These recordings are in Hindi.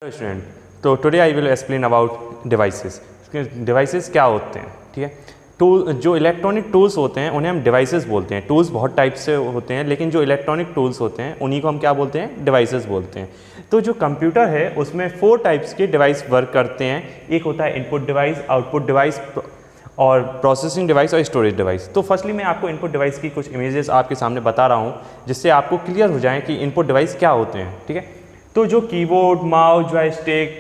हेलो स्टूडेंट, तो today I will explain about devices. Devices क्या होते हैं? ठीक है, टूल जो इलेक्ट्रॉनिक टूल्स होते हैं उन्हें हम डिवाइसेस बोलते हैं। टूल्स बहुत टाइप से होते हैं, लेकिन जो इलेक्ट्रॉनिक टूल्स होते हैं उन्हीं को हम क्या बोलते हैं? डिवाइसेस बोलते हैं। तो जो कंप्यूटर है उसमें 4 टाइप्स के डिवाइस वर्क करते हैं। एक होता है इनपुट डिवाइस, आउटपुट डिवाइस और प्रोसेसिंग डिवाइस और स्टोरेज डिवाइस। तो फर्स्टली मैं आपको इनपुट डिवाइस की कुछ इमेजेस आपके सामने बता रहा हूँ, जिससे आपको क्लियर हो जाए कि इनपुट डिवाइस क्या होते हैं। ठीक है, तो जो keyboard, mouse, joystick,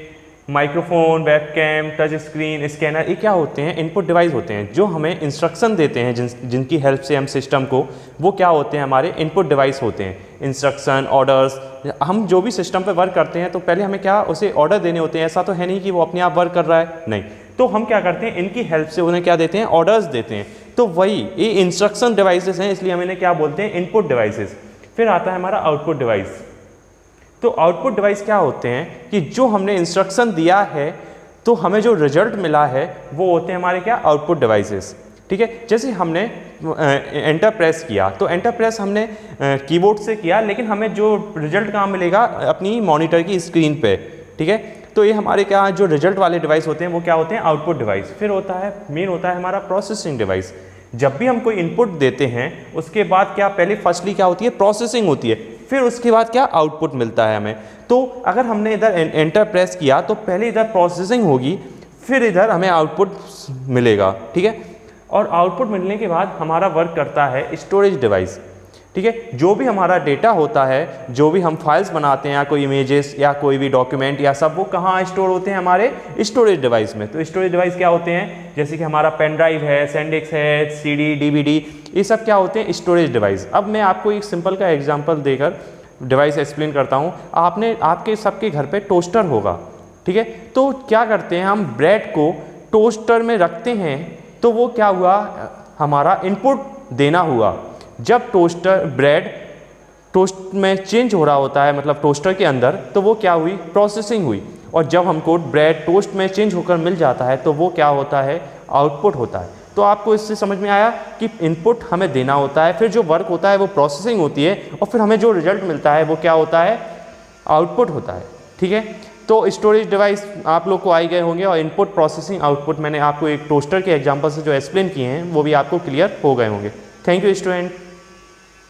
microphone, webcam, touch screen, scanner, ये क्या होते हैं? इनपुट डिवाइस होते हैं जो हमें इंस्ट्रक्शन देते हैं, जिनकी हेल्प से हम सिस्टम को, वो क्या होते हैं? हमारे इनपुट डिवाइस होते हैं। इंस्ट्रक्शन, ऑर्डर्स, हम जो भी सिस्टम पे वर्क करते हैं तो पहले हमें क्या उसे ऑर्डर देने होते हैं। ऐसा तो है नहीं कि वो अपने आप वर्क कर रहा है, नहीं। तो हम क्या करते हैं? इनकी हेल्प से उन्हें क्या देते हैं? ऑर्डर्स देते हैं। तो वही ये इंस्ट्रक्शन डिवाइसेस हैं, इसलिए हम इन्हें क्या बोलते हैं? Input devices. फिर आता है हमारा आउटपुट डिवाइस। तो आउटपुट डिवाइस क्या होते हैं कि जो हमने इंस्ट्रक्शन दिया है तो हमें जो रिजल्ट मिला है वो होते हैं हमारे क्या? Output devices. ठीक है, जैसे हमने एंटर प्रेस किया तो एंटर प्रेस हमने कीबोर्ड से किया, लेकिन हमें जो रिजल्ट कहाँ मिलेगा? अपनी मॉनिटर की स्क्रीन पे। ठीक है, तो ये हमारे क्या जो रिजल्ट वाले डिवाइस होते हैं वो क्या होते हैं? Output device. फिर होता है मेन होता है हमारा प्रोसेसिंग डिवाइस। जब भी हम कोई इनपुट देते हैं उसके बाद क्या पहले फर्स्टली क्या होती है? प्रोसेसिंग होती है, फिर उसके बाद क्या? आउटपुट मिलता है हमें। तो अगर हमने इधर एंटर प्रेस किया तो पहले इधर प्रोसेसिंग होगी, फिर इधर हमें आउटपुट मिलेगा। ठीक है, और आउटपुट मिलने के बाद हमारा वर्क करता है स्टोरेज डिवाइस। ठीक है, जो भी हमारा डेटा होता है, जो भी हम फाइल्स बनाते हैं या कोई इमेजेस या कोई भी डॉक्यूमेंट या सब, वो कहाँ स्टोर होते हैं? हमारे स्टोरेज डिवाइस में। तो स्टोरेज डिवाइस क्या होते हैं? जैसे कि हमारा पेन ड्राइव है, सैंडिस्क है, सीडी, डीवीडी, ये सब क्या होते हैं? Storage device. अब मैं आपको एक सिंपल का एग्जांपल देकर डिवाइस एक्सप्लेन करता हूँ। आपके सबके घर पे टोस्टर होगा। ठीक है, तो क्या करते हैं हम? ब्रेड को टोस्टर में रखते हैं तो वो क्या हुआ? हमारा इनपुट देना हुआ। जब ब्रेड टोस्ट में चेंज हो रहा होता है, मतलब टोस्टर के अंदर, तो वो क्या हुई? प्रोसेसिंग हुई। और जब हमको ब्रेड टोस्ट में चेंज होकर मिल जाता है तो वो क्या होता है? आउटपुट होता है। तो आपको इससे समझ में आया कि इनपुट हमें देना होता है, फिर जो वर्क होता है वो प्रोसेसिंग होती है, और फिर हमें जो रिजल्ट मिलता है वो क्या होता है? आउटपुट होता है। ठीक है, तो स्टोरेज डिवाइस आप लोग को आई गए होंगे, और इनपुट, प्रोसेसिंग, आउटपुट मैंने आपको एक टोस्टर के एग्जाम्पल से जो एक्सप्लेन किए हैं वो भी आपको क्लियर हो गए होंगे। Thank you student.